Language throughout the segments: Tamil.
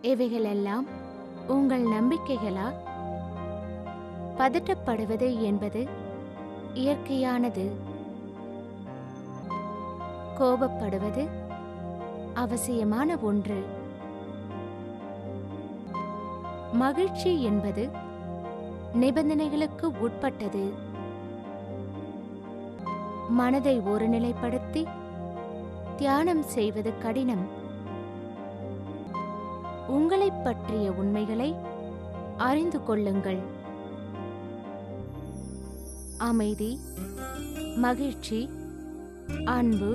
இவைகளெல்லாம் உங்கள் நம்பிக்கைகளா? பதட்டப்படுவது என்பது இயற்கையானது. கோபப்படுவது அவசியமான ஒன்று. மகிழ்ச்சி என்பது நிபந்தனைகளுக்கு உட்பட்டது. மனதை ஒருநிலைப்படுத்தி தியானம் செய்வது கடினம். உங்களைப் பற்றிய உண்மைகளை அறிந்து கொள்ளுங்கள். அமைதி, மகிழ்ச்சி, அன்பு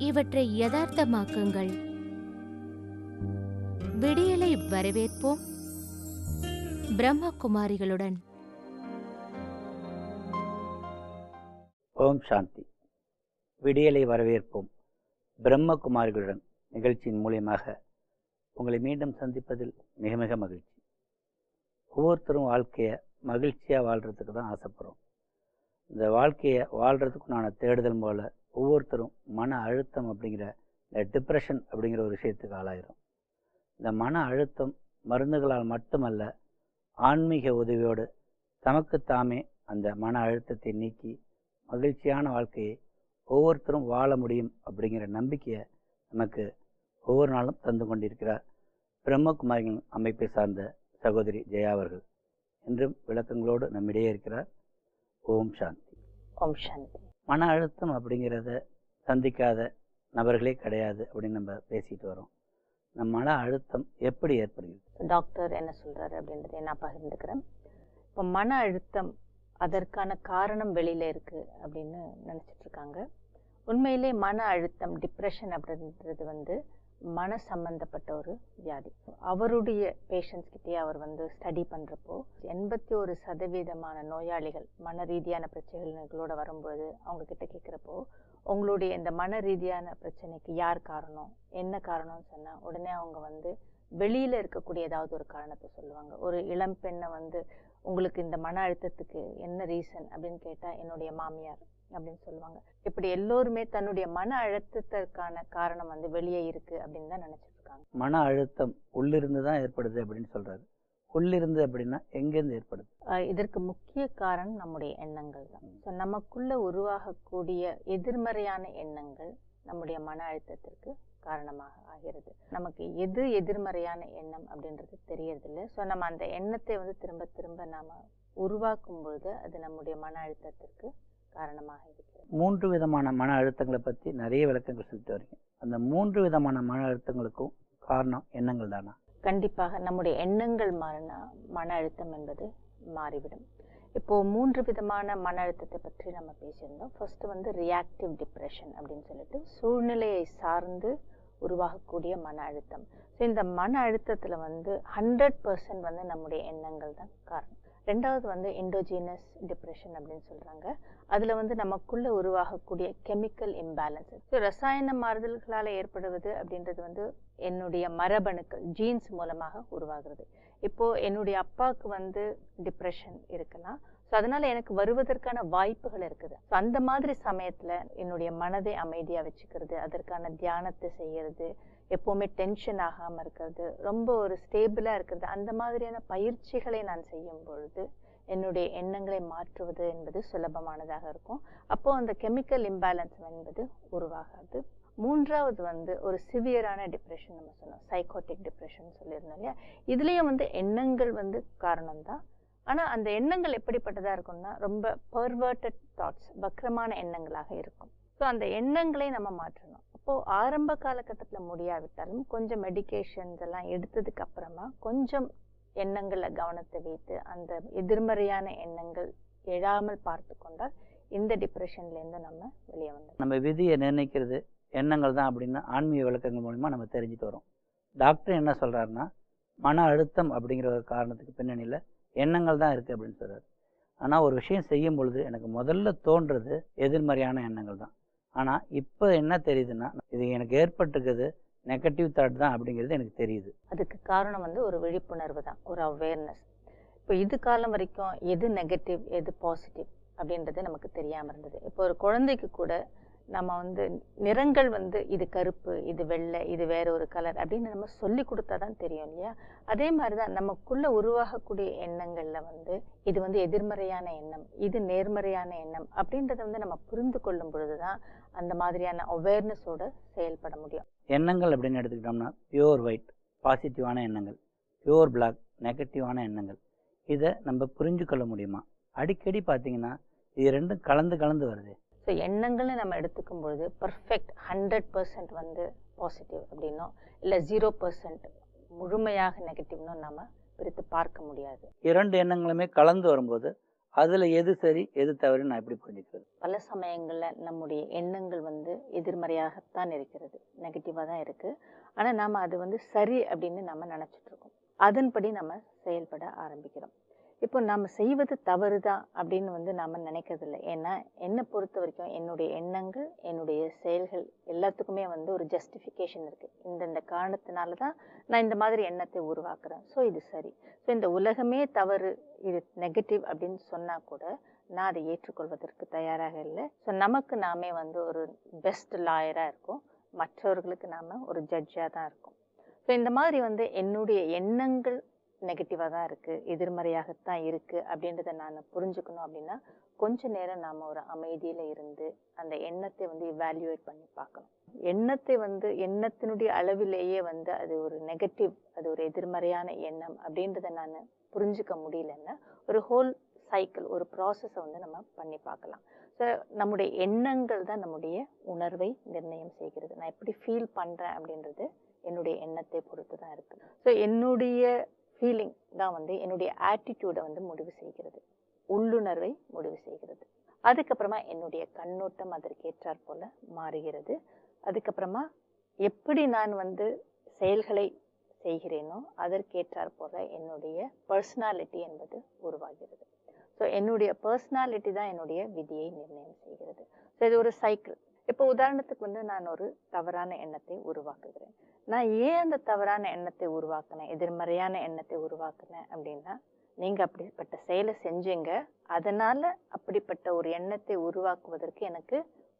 இவற்றை யதார்த்தமாக்குங்கள். விடியலை வரவேற்போம். பிரம்மகுமாரிகளுடன். ஓம் சாந்தி. விடியலை வரவேற்போம் பிரம்மகுமாரிகளுடன் நிகழ்ச்சியின் மூலியமாக உங்களை மீண்டும் சந்திப்பதில் மிக மிக மகிழ்ச்சி. ஒவ்வொருத்தரும் வாழ்க்கையை மகிழ்ச்சியாக வாழ்கிறதுக்கு தான் ஆசைப்படுறோம். இந்த வாழ்க்கையை வாழ்கிறதுக்குண்டான தேடுதல் போல் ஒவ்வொருத்தரும் மன அழுத்தம் அப்படிங்கிற இந்த டிப்ரெஷன் அப்படிங்கிற ஒரு விஷயத்துக்கு ஆளாயிரும். இந்த மன அழுத்தம் மருந்துகளால் மட்டுமல்ல, ஆன்மீக உதவியோடு தமக்குத்தாமே அந்த மன அழுத்தத்தை நீக்கி மகிழ்ச்சியான வாழ்க்கையை ஒவ்வொருத்தரும் வாழ முடியும் அப்படிங்கிற நம்பிக்கையை நமக்கு ஒவ்வொரு நாளும் தந்து கொண்டிருக்கிறார் பிரம்மகுமாரிகள் அமைப்பை சார்ந்த சகோதரி ஜெயா அவர்கள். என்றும் விளக்கங்களோடு நம்மிடையே இருக்கிறார். ஓம் சாந்தி. ஓம் சாந்தி. மன அழுத்தம் அப்படிங்கிறத சந்திக்காத நபர்களே கிடையாது அப்படின்னு நம்ம பேசிட்டு வரோம். இந்த மன அழுத்தம் எப்படி ஏற்படுகிறது? டாக்டர் என்ன சொல்றாரு அப்படின்றத நான் பகிர்ந்துக்கிறேன். இப்போ மன அழுத்தம் அதற்கான காரணம் வெளியில இருக்கு அப்படின்னு நினைச்சிட்டு இருக்காங்க. உண்மையிலே மன அழுத்தம், டிப்ரெஷன் அப்படின்றது மன சம்பந்தப்பட்ட ஒரு வியாதி. அவருடைய பேஷண்ட்ஸ் கிட்டே அவர் ஸ்டடி பண்றப்போ 81% நோயாளிகள் மன ரீதியான பிரச்சனைகளோட வரும்போது அவங்க கிட்ட கேட்கிறப்போ, உங்களுடைய இந்த மன ரீதியான பிரச்சனைக்கு யார் காரணம், என்ன காரணம்னு சொன்னா உடனே அவங்க வெளியில இருக்கக்கூடிய ஏதாவது ஒரு காரணத்தை சொல்லுவாங்க. ஒரு இளம் பெண்ணை உங்களுக்கு இந்த மன அழுத்தத்துக்கு என்ன ரீசன் அப்படின்னு கேட்டா என்னுடைய மாமியார் அப்படின்னு சொல்லுவாங்க. இப்படி எல்லோருமே தன்னுடைய மன அழுத்தத்திற்கான காரணம் வெளியே இருக்கு அப்படின்னு தான் நினைச்சிட்டு இருக்காங்க. மன அழுத்தம் உள்ளிருந்து தான் ஏற்படுது அப்படின்னு சொல்றாரு. உள்ளிருந்து அப்படின்னா எங்கேருந்து ஏற்படுது? இதற்கு முக்கிய காரணம் நம்முடைய எண்ணங்கள் தான். ஸோ நமக்குள்ள உருவாகக்கூடிய எதிர்மறையான எண்ணங்கள் நம்முடைய மன அழுத்தத்திற்கு காரணமாக ஆகிறது. நமக்கு எது எதிர்மறையான எண்ணம் அப்படின்றது தெரியறதில்லை. ஸோ நம்ம அந்த எண்ணத்தை திரும்ப திரும்ப நாம உருவாக்கும் பொழுது அது நம்முடைய மன அழுத்தத்திற்கு காரணமாக இருக்கிறது. 3 விதமான மன அழுத்தங்களை பற்றி நிறைய விளக்கங்கள் சொல்லிட்டு வரீங்க. அந்த 3 விதமான மன அழுத்தங்களுக்கும் காரணம் எண்ணங்கள் தானா? கண்டிப்பாக நம்முடைய எண்ணங்கள் மாறினா மன அழுத்தம் என்பது மாறிவிடும். இப்போ 3 விதமான மன அழுத்தத்தை பற்றி நம்ம பேசியிருந்தோம். ஃபர்ஸ்ட் ரியாக்டிவ் டிப்ரெஷன் அப்படின்னு சொல்லிட்டு சூழ்நிலையை சார்ந்து உருவாகக்கூடிய மன அழுத்தம். ஸோ இந்த மன அழுத்தத்துல 100% நம்முடைய எண்ணங்கள் தான் காரணம். ரெண்டாவது எண்டோஜீனஸ் டிப்ரெஷன் அப்படின்னு சொல்றாங்க. அதுல நமக்குள்ள உருவாகக்கூடிய கெமிக்கல் இம்பேலன்ஸ், ஸோ ரசாயன மாறுதல்களால ஏற்படுவது அப்படின்றது என்னுடைய மரபணுக்கள் ஜீன்ஸ் மூலமாக உருவாகிறது. இப்போ என்னுடைய அப்பாவுக்கு டிப்ரெஷன் இருக்கலாம். ஸோ அதனால எனக்கு வருவதற்கான வாய்ப்புகள் இருக்குது. ஸோ அந்த மாதிரி சமயத்துல என்னுடைய மனதை அமைதியா வச்சுக்கிறது, அதற்கான தியானத்தை செய்யறது, எப்பவுமே டென்ஷன் ஆகாம இருக்கிறது, ரொம்ப ஒரு ஸ்டேபிளா இருக்கிறது, அந்த மாதிரியான பயிற்சிகளை நான் செய்யும் பொழுது என்னுடைய எண்ணங்களை மாற்றுவது என்பது சுலபமானதாக இருக்கும். அப்போ அந்த கெமிக்கல் இம்பேலன்ஸ் என்பது உருவாகாது. மூன்றாவது ஒரு சிவியரான டிப்ரெஷன் நம்ம சொன்னோம், சைக்கோட்டிக் டிப்ரெஷன் சொல்லியிருந்தோம் இல்லையா. இதுலயும் எண்ணங்கள் காரணம் தான். ஆனா அந்த எண்ணங்கள் எப்படிப்பட்டதா இருக்கும்னா ரொம்ப பெர்வர்டட் தாட்ஸ், வக்ரமான எண்ணங்களாக இருக்கும். ஸோ அந்த எண்ணங்களை நம்ம மாற்றணும். அப்போ ஆரம்ப காலகட்டத்துல முடியாவிட்டாலும் கொஞ்சம் மெடிகேஷன்ஸ் எல்லாம் எடுத்ததுக்கு அப்புறமா கொஞ்சம் எண்ணங்கள்ல கவனத்தை வைத்து அந்த எதிர்மறையான எண்ணங்கள் எழாமல் பார்த்து கொண்டால் இந்த டிப்ரெஷன்ல இருந்து நம்ம வெளியே வந்தோம். நம்ம விதியை நிர்ணயிக்கிறது எண்ணங்கள் தான் அப்படின்னு ஆன்மீக விளக்கங்கள் மூலமா நம்ம தெரிஞ்சுட்டு வரோம். டாக்டர் என்ன சொல்றாருன்னா, மன அழுத்தம் அப்படிங்கிற ஒரு காரணத்துக்கு பின்னணியில எண்ணங்கள் தான் இருக்கு அப்படின்னு சொல்றாரு. ஆனா ஒரு விஷயம் செய்யும் பொழுது எனக்கு முதல்ல தோன்றது எதிர்மறையான எண்ணங்கள் தான். ஆனா இப்ப என்ன தெரியுதுன்னா, இது எனக்கு ஏற்பட்டிருக்குது நெகட்டிவ் தாட் தான் அப்படிங்கிறது எனக்கு தெரியுது. அதுக்கு காரணம் ஒரு விழிப்புணர்வு தான், ஒரு அவேர்னஸ். இப்போ இது காலம் வரைக்கும் எது நெகட்டிவ் எது பாசிட்டிவ் அப்படின்றது நமக்கு தெரியாம இருந்தது. இப்போ ஒரு குழந்தைக்கு கூட நம்ம வந்து நிறங்கள் வந்து இது கருப்பு, இது வெள்ளை, இது வேற ஒரு கலர் அப்படின்னு நம்ம சொல்லி கொடுத்தா தான் தெரியும் இல்லையா? அதே மாதிரி தான் நமக்குள்ள உருவாகக்கூடிய எண்ணங்கள்ல வந்து இது வந்து எதிர்மறையான எண்ணம், இது நேர்மறையான எண்ணம் அப்படின்றத வந்து நம்ம புரிந்து கொள்ளும் பொழுது தான் அந்த மாதிரியான அவேர்னஸோட செயல்பட முடியும். எண்ணங்கள் அப்படின்னு எடுத்துக்கிட்டோம்னா பியூர் ஒயிட் பாசிட்டிவான எண்ணங்கள், பியூர் பிளாக் நெகட்டிவான எண்ணங்கள். இதை நம்ம புரிஞ்சு கொள்ள முடியுமா? அடிக்கடி பார்த்தீங்கன்னா இது ரெண்டும் கலந்து கலந்து வருது. ஸோ எண்ணங்களை நம்ம எடுத்துக்கும் பொழுது பர்ஃபெக்ட் 100% வந்து பாசிட்டிவ் அப்படின்னோ இல்லை 0% முழுமையாக நெகட்டிவ்னோ நம்ம பிரித்து பார்க்க முடியாது. இரண்டு எண்ணங்களுமே கலந்து வரும்போது அதில் எது சரி எது தவறுன்னு நான் எப்படி புரிஞ்சுக்கிறது? பல சமயங்களில் நம்முடைய எண்ணங்கள் வந்து எதிர்மறையாகத்தான் இருக்கிறது, நெகட்டிவாக தான் இருக்குது. ஆனால் நாம் அது வந்து சரி அப்படின்னு நம்ம நினச்சிட்ருக்கோம். அதன்படி நம்ம செயல்பட ஆரம்பிக்கிறோம். இப்போ நம்ம செய்வது தவறு தான் அப்படின்னு வந்து நாம் நினைக்கிறதில்ல. ஏன்னா என்னை பொறுத்த வரைக்கும் என்னுடைய எண்ணங்கள், என்னுடைய செயல்கள் எல்லாத்துக்குமே வந்து ஒரு ஜஸ்டிஃபிகேஷன் இருக்குது. இந்தந்த காரணத்தினால தான் நான் இந்த மாதிரி எண்ணத்தை உருவாக்குறேன். ஸோ இது சரி. ஸோ இந்த உலகமே தவறு, இது நெகட்டிவ் அப்படின்னு சொன்னால் கூட நான் அதை ஏற்றுக்கொள்வதற்கு தயாராக இல்லை. ஸோ நமக்கு நாமே வந்து ஒரு பெஸ்ட் லாயராக இருக்கும், மற்றவர்களுக்கு நாம் ஒரு ஜட்ஜாக தான் இருக்கும். ஸோ இந்த மாதிரி வந்து என்னுடைய எண்ணங்கள் நெகட்டிவாக தான் இருக்குது, எதிர்மறையாகத்தான் இருக்குது அப்படின்றத நான் புரிஞ்சுக்கணும் அப்படின்னா கொஞ்ச நேரம் நாம் ஒரு அமைதியில் இருந்து அந்த எண்ணத்தை வந்து இவால்யூவேட் பண்ணி பார்க்கணும். எண்ணத்தை வந்து எண்ணத்தினுடைய அளவிலேயே வந்து அது ஒரு நெகட்டிவ், அது ஒரு எதிர்மறையான எண்ணம் அப்படின்றத நான் புரிஞ்சுக்க முடியலன்னா ஒரு ஹோல் சைக்கிள், ஒரு ப்ராசஸை வந்து நம்ம பண்ணி பார்க்கலாம். ஸோ நம்முடைய எண்ணங்கள் தான் நம்முடைய உணர்வை நிர்ணயம் செய்கிறது. நான் எப்படி ஃபீல் பண்ணுறேன் அப்படின்றது என்னுடைய எண்ணத்தை பொறுத்து தான் இருக்குது. ஸோ என்னுடைய ஃபீலிங் தான் வந்து என்னுடைய ஆட்டிடியூடை வந்து முடிவு செய்கிறது, உள்ளுணர்வை முடிவு செய்கிறது. அதுக்கப்புறமா என்னுடைய கண்ணோட்டம் அதற்கேற்றாற் போல மாறுகிறது. அதுக்கப்புறமா எப்படி நான் வந்து செயல்களை செய்கிறேனோ அதற்கேற்றாற் போல என்னுடைய பர்சனாலிட்டி என்பது உருவாகிறது. ஸோ என்னுடைய பர்சனாலிட்டி தான் என்னுடைய விதியை நிர்ணயம் செய்கிறது. ஸோ இது ஒரு சைக்கிள். இப்போ உதாரணத்துக்கு வந்து நான் ஒரு தவறான எண்ணத்தை உருவாக்குகிறேன். நான் ஏன் அந்த தவறான எண்ணத்தை உருவாக்குனேன், எதிர்மறையான எண்ணத்தை உருவாக்குனேன் அப்படின்னா, நீங்கள் அப்படிப்பட்ட செயலை செஞ்சீங்க, அதனால் அப்படிப்பட்ட ஒரு எண்ணத்தை உருவாக்குவதற்கு எனக்கு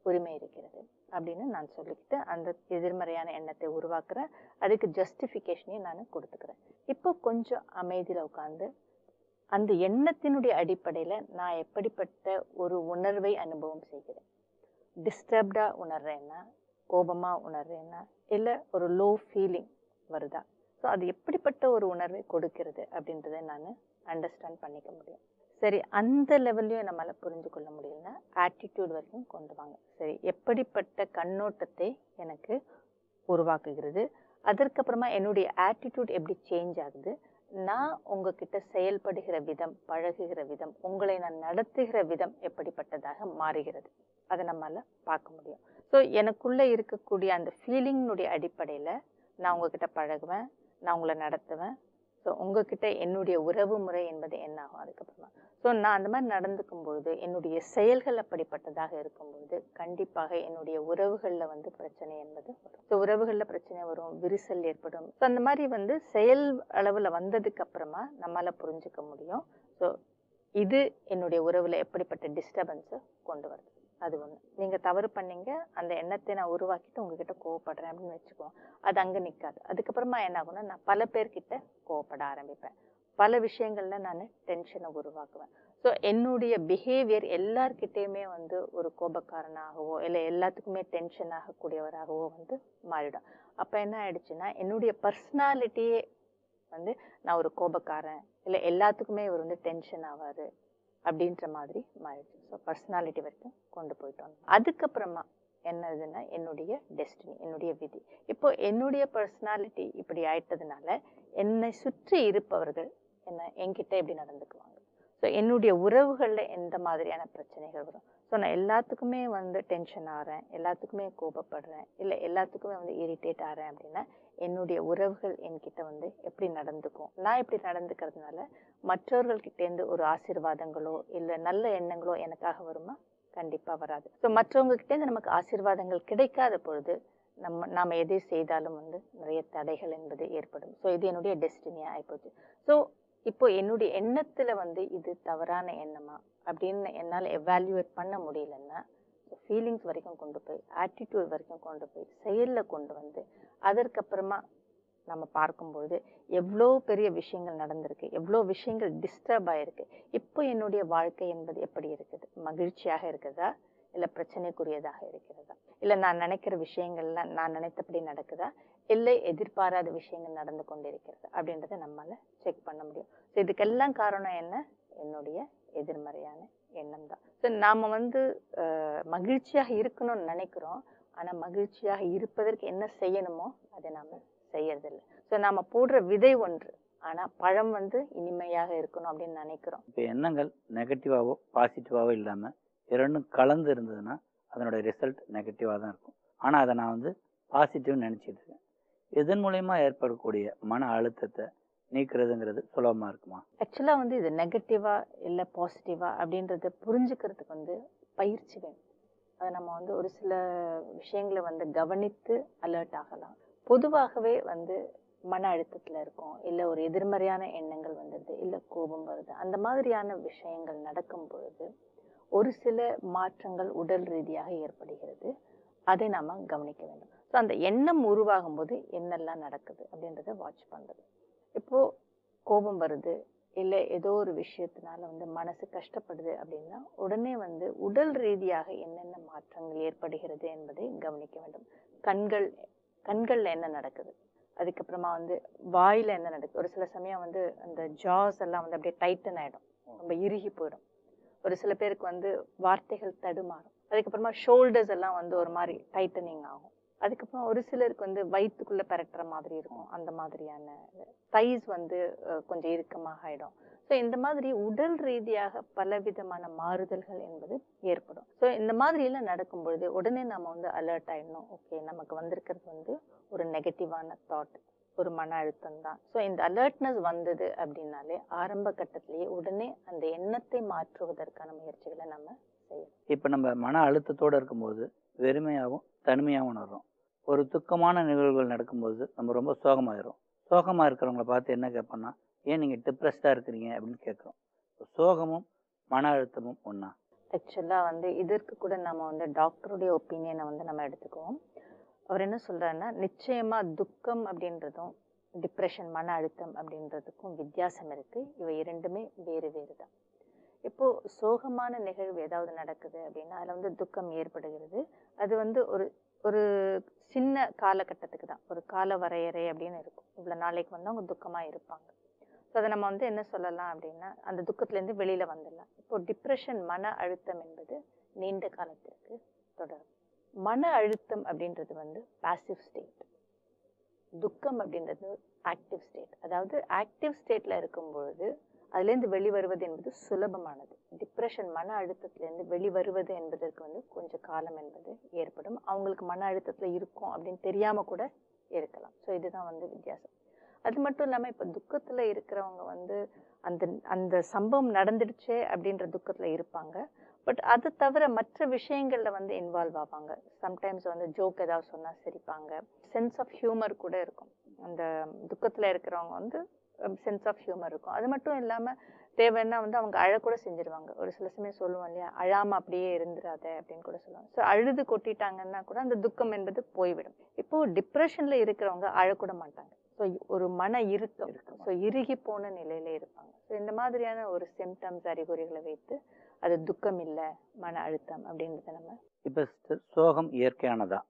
உரிமை இருக்கிறது அப்படின்னு நான் சொல்லிக்கிட்டு அந்த எதிர்மறையான எண்ணத்தை உருவாக்குறேன். அதுக்கு ஜஸ்டிஃபிகேஷனையும் நான் கொடுத்துக்கிறேன். இப்போ கொஞ்சம் அமைதியில் உட்காந்து அந்த எண்ணத்தினுடைய அடிப்படையில் நான் எப்படிப்பட்ட ஒரு உணர்வை அனுபவம் செய்கிறேன், டிஸ்டர்ப்டாக உணர்றேன்னா, கோபமாக உணர்றேன்னா, இல்லை ஒரு லோ ஃபீலிங் வருதா, ஸோ அது எப்படிப்பட்ட ஒரு உணர்வை கொடுக்கிறது அப்படின்றத நான் அண்டர்ஸ்டாண்ட் பண்ணிக்க முடியும். சரி, அந்த லெவல்லையும் நம்மளால் புரிஞ்சு கொள்ள முடியலன்னா ஆட்டிடியூட் வரைக்கும் கொண்டு வாங்க. சரி, எப்படிப்பட்ட கண்ணோட்டத்தை எனக்கு உருவாக்குகிறது, அதற்கப்புறமா என்னுடைய ஆட்டிடியூட் எப்படி சேஞ்ச் ஆகுது, நான் உங்ககிட்ட செயல்படுகிற விதம், பழகுகிற விதம், உங்களை நான் நடத்துகிற விதம் எப்படிப்பட்டதாக மாறுகிறது, அதை நம்மளால் பார்க்க முடியும். ஸோ எனக்குள்ளே இருக்கக்கூடிய அந்த ஃபீலிங்கினுடைய அடிப்படையில் நான் உங்ககிட்ட பழகுவேன், நான் உங்களை நடத்துவேன். ஸோ உங்ககிட்ட என்னுடைய உறவு முறை என்பது என்ன ஆகும் அதுக்கப்புறமா. ஸோ நான் அந்த மாதிரி நடந்துக்கும் பொழுது, என்னுடைய செயல்கள் அப்படிப்பட்டதாக இருக்கும்பொழுது கண்டிப்பாக என்னுடைய உறவுகளில் வந்து பிரச்சனை என்பது வரும். ஸோ உறவுகளில் பிரச்சனை வரும், விரிசல் ஏற்படும். ஸோ அந்த மாதிரி வந்து செயல் அளவில் வந்ததுக்கு அப்புறமா நம்மளால் புரிஞ்சுக்க முடியும். ஸோ இது என்னுடைய உறவில் எப்படிப்பட்ட டிஸ்டர்பன்ஸை கொண்டு வருது. அது ஒன்று. நீங்கள் தவறு பண்ணீங்க, அந்த எண்ணத்தை நான் உருவாக்கிட்டு உங்ககிட்ட கோவப்படுறேன் அப்படின்னு வச்சுக்குவோம், அது அங்கே நிற்காது. அதுக்கப்புறமா என்ன ஆகும்னா, நான் பல பேர்கிட்ட கோவப்பட ஆரம்பிப்பேன், பல விஷயங்களில் நான் டென்ஷனை உருவாக்குவேன். ஸோ என்னுடைய பிஹேவியர் எல்லார்கிட்டேயுமே வந்து ஒரு கோபக்காரனாகவோ இல்லை எல்லாத்துக்குமே டென்ஷன் ஆகக்கூடியவராகவோ வந்து மாறிடும். அப்போ என்ன ஆயிடுச்சுன்னா, என்னுடைய பர்சனாலிட்டியே வந்து நான் ஒரு கோபக்காரன், இல்லை எல்லாத்துக்குமே இவர் வந்து டென்ஷன் ஆவார் அப்படின்ற மாதிரி மாறிடுச்சு. ஸோ பர்சனாலிட்டி வரைக்கும் கொண்டு போயிட்டோம். அதுக்கப்புறமா என்னதுன்னா என்னுடைய டெஸ்டினி, என்னுடைய விதி. இப்போ என்னுடைய பர்சனாலிட்டி இப்படி ஆயிட்டதுனால என்னை சுற்றி இருப்பவர்கள் என்கிட்ட எப்படி நடந்துக்குவாங்க, ஸோ என்னுடைய உறவுகளில் எந்த மாதிரியான பிரச்சனைகள் வரும். ஸோ நான் எல்லாத்துக்குமே வந்து டென்ஷன் ஆகிறேன், எல்லாத்துக்குமே கோபப்படுறேன், இல்லை எல்லாத்துக்குமே வந்து இரிட்டேட் ஆகிறேன் அப்படின்னா என்னுடைய உறவுகள் என்கிட்ட வந்து எப்படி நடந்துக்கும், நான் இப்படி நடந்துக்கிறதுனால மற்றவர்கள்கிட்டேருந்து ஒரு ஆசீர்வாதங்களோ இல்லை நல்ல எண்ணங்களோ எனக்காக வருமா? கண்டிப்பாக வராது. ஸோ மற்றவங்ககிட்டேருந்து நமக்கு ஆசீர்வாதங்கள் கிடைக்காத பொழுது நாம் எதை செய்தாலும் வந்து நிறைய தடைகள் என்பது ஏற்படும். ஸோ இது என்னுடைய டெஸ்டினியாக ஆகிப்போச்சு. ஸோ இப்போ என்னுடைய எண்ணத்தில் வந்து இது தவறான எண்ணமா அப்படின்னு என்னால் எவால்யூவேட் பண்ண முடியலன்னா, ஸோ ஃபீலிங்ஸ் வரைக்கும் கொண்டு போய், ஆட்டிடியூட் வரைக்கும் கொண்டு போய், செயலில் கொண்டு வந்து அதற்கப்புறமா நம்ம பார்க்கும்பொழுது எவ்வளோ பெரிய விஷயங்கள் நடந்திருக்கு, எவ்வளோ விஷயங்கள் டிஸ்டர்ப் ஆயிருக்கு. இப்போ என்னுடைய வாழ்க்கை என்பது எப்படி இருக்குது? மகிழ்ச்சியாக இருக்குதா, இல்லை பிரச்சனைக்குரியதாக இருக்கிறதா, இல்லை நான் நினைக்கிற விஷயங்கள்லாம் நான் நினைத்தபடி நடக்குதா, இல்லை எதிர்பாராத விஷயங்கள் நடந்து கொண்டிருக்கிறது அப்படின்றத நம்மளால செக் பண்ண முடியும். ஸோ இதுக்கெல்லாம் காரணம் என்ன? என்னுடைய எதிர்மறையான எண்ணம் தான். ஸோ நாம் மகிழ்ச்சியாக இருக்கணும்னு நினைக்கிறோம், ஆனால் மகிழ்ச்சியாக இருப்பதற்கு என்ன செய்யணுமோ அதை நாம் செய்யறதில்லை. ஸோ நாம் போடுற விதை ஒன்று, ஆனால் பழம் இனிமையாக இருக்கணும் அப்படின்னு நினைக்கிறோம். இப்போ எண்ணங்கள் நெகட்டிவாவோ பாசிட்டிவாவோ இல்லாமல் இரண்டும் கலந்து இருந்ததுன்னா அதனுடைய ரிசல்ட் நெகட்டிவாக தான் இருக்கும். ஆனால் அதை நான் பாசிட்டிவ்னு நினச்சிட்டு இருக்கேன். இதன் மூலயமா ஏற்படக்கூடிய மன அழுத்தத்தை நீக்கிறதுங்கிறது சுலபமாக இருக்குமா? ஆக்சுவலாக இது நெகட்டிவா இல்லை பாசிட்டிவா அப்படின்றத புரிஞ்சுக்கிறதுக்கு பயிற்சி வேணும். அதை நம்ம ஒரு சில விஷயங்களை கவனித்து அலர்ட் ஆகலாம். பொதுவாகவே மன அழுத்தத்தில் இருக்கும், இல்லை ஒரு எதிர்மறையான எண்ணங்கள் வந்தது, இல்லை கோபம் வருது, அந்த மாதிரியான விஷயங்கள் நடக்கும் பொழுது ஒரு சில மாற்றங்கள் உடல் ரீதியாக ஏற்படுகிறது. அதை நாம கவனிக்க வேண்டும். ஸோ அந்த எண்ணம் உருவாகும் போது என்னெல்லாம் நடக்குது அப்படின்றத வாட்ச் பண்றது. இப்போ கோபம் வருது, இல்லை ஏதோ ஒரு விஷயத்தினால மனசு கஷ்டப்படுது அப்படின்னா உடனே உடல் ரீதியாக என்னென்ன மாற்றங்கள் ஏற்படுகிறது என்பதை கவனிக்க வேண்டும். கண்கள்ல என்ன நடக்குது, அதுக்கப்புறமா வாயில என்ன நடக்குது. ஒரு சில சமயம் அந்த ஜாஸ் எல்லாம் அப்படியே டைட்டன் ஆயிடும், ரொம்ப இறுகி போயிடும். ஒரு சில பேருக்கு வார்த்தைகள் தடுமாறும். அதுக்கப்புறமா ஷோல்டர்ஸ் எல்லாம் ஒரு மாதிரி டைட்டனிங் ஆகும். அதுக்கப்புறம் ஒரு சிலருக்கு வயிற்றுக்குள்ள பெரட்டுற மாதிரி இருக்கும், அந்த மாதிரியான தைஸ் கொஞ்சம் இறுக்கமாக ஆயிடும். ஸோ இந்த மாதிரி உடல் ரீதியாக பலவிதமான மாறுதல்கள் என்பது ஏற்படும். ஸோ இந்த மாதிரி எல்லாம் நடக்கும் பொழுது உடனே நம்ம அலர்ட் ஆயிடணும். ஓகே, நமக்கு வந்திருக்கிறது ஒரு நெகட்டிவான தாட், ஒரு மன அழுத்தம் தான். ஸோ இந்த அலர்ட்னஸ் வந்தது அப்படின்னாலே ஆரம்ப கட்டத்திலேயே உடனே அந்த எண்ணத்தை மாற்றுவதற்கான முயற்சிகளை நம்ம செய்யணும். இப்போ நம்ம மன அழுத்தத்தோடு இருக்கும்போது வெறுமையாகவும் தனிமையாகவும் உணர்றோம். ஒரு துக்கமான நிகழ்வுகள் நடக்கும்போது நம்ம ரொம்ப சோகமாயிரும். சோகமாக இருக்கிறவங்கள பார்த்து என்ன கேட்போம்னா, ஏன் நீங்கள் டிப்ரெஸ்டாக இருக்கிறீங்க அப்படின்னு கேட்குறோம். சோகமும் மன அழுத்தமும் ஒன்றா? ஆக்சுவலாக இதற்கு கூட நம்ம டாக்டருடைய ஒப்பீனியனை நம்ம எடுத்துக்குவோம். அவர் என்ன சொல்றாருன்னா, நிச்சயமா துக்கம் அப்படின்றதும் டிப்ரெஷன் மன அழுத்தம் அப்படின்றதுக்கும் வித்தியாசம் இருக்கு. இவை இரண்டுமே வேறு வேறு தான். இப்போ சோகமான நிகழ்வு ஏதாவது நடக்குது அப்படின்னா அதுல துக்கம் ஏற்படுகிறது. அது ஒரு ஒரு சின்ன காலகட்டத்துக்கு தான், ஒரு கால வரையறை அப்படின்னு இருக்கும். இவ்வளவு நாளைக்கு அவங்க துக்கமா இருப்பாங்க. ஸோ அதை நம்ம என்ன சொல்லலாம் அப்படின்னா, அந்த துக்கத்திலேருந்து வெளியில வந்துடலாம். இப்போ டிப்ரெஷன் மன அழுத்தம் என்பது நீண்ட காலத்திற்கு தொடரும். மன அழுத்தம் அப்படின்றது பாசிவ் ஸ்டேட், துக்கம் அப்படின்றது ஆக்டிவ் ஸ்டேட். அதாவது ஆக்டிவ் ஸ்டேட்ல இருக்கும் பொழுது அதுலேருந்து வெளிவருவது என்பது சுலபமானது. டிப்ரெஷன் மன அழுத்தத்திலேருந்து வெளிவருவது என்பதற்கு கொஞ்சம் காலம் என்பது ஏற்படும். அவங்களுக்கு மன அழுத்தத்துல இருக்கும் அப்படின்னு தெரியாம கூட இருக்கலாம். ஸோ இதுதான் வித்தியாசம். அது மட்டும் இல்லாம இப்ப துக்கத்துல இருக்கிறவங்க அந்த அந்த சம்பவம் நடந்துடுச்சே அப்படின்ற துக்கத்துல இருப்பாங்க. பட் அது தவிர மற்ற விஷயங்கள்ல இன்வால்வ் ஆவாங்க. சம்டைம்ஸ் ஜோக் ஏதாவது சொன்னா சிரிப்பாங்க. சென்ஸ் ஆஃப் ஹியூமர் கூட இருக்கும். அந்த துக்கத்துல இருக்கிறவங்க சென்ஸ் ஆஃப் ஹியூமர் இருக்கும். அது மட்டும் இல்லாம தேவைன்னா அவங்க அழக்கூட செஞ்சிருவாங்க. ஒரு சில சமயம் சொல்லுவோம் இல்லையா, அழாம அப்படியே இருந்துராத அப்படின்னு கூட சொல்லுவாங்க. ஸோ அழுது கொட்டிட்டாங்கன்னா கூட அந்த துக்கம் என்பது போய்விடும். இப்போ டிப்ரெஷன்ல இருக்கிறவங்க அழக்கூட மாட்டாங்க. ஸோ ஒரு மன இறுக்கம், ஸோ இறுகி போன நிலையில இருப்பாங்க. ஸோ இந்த மாதிரியான ஒரு சிம்டம்ஸ் அறிகுறிகளை வைத்து அது துக்கம் இல்லை, மன அழுத்தம் அப்படின்றத நம்ம. இப்போ சோகம் இயற்கையானதா?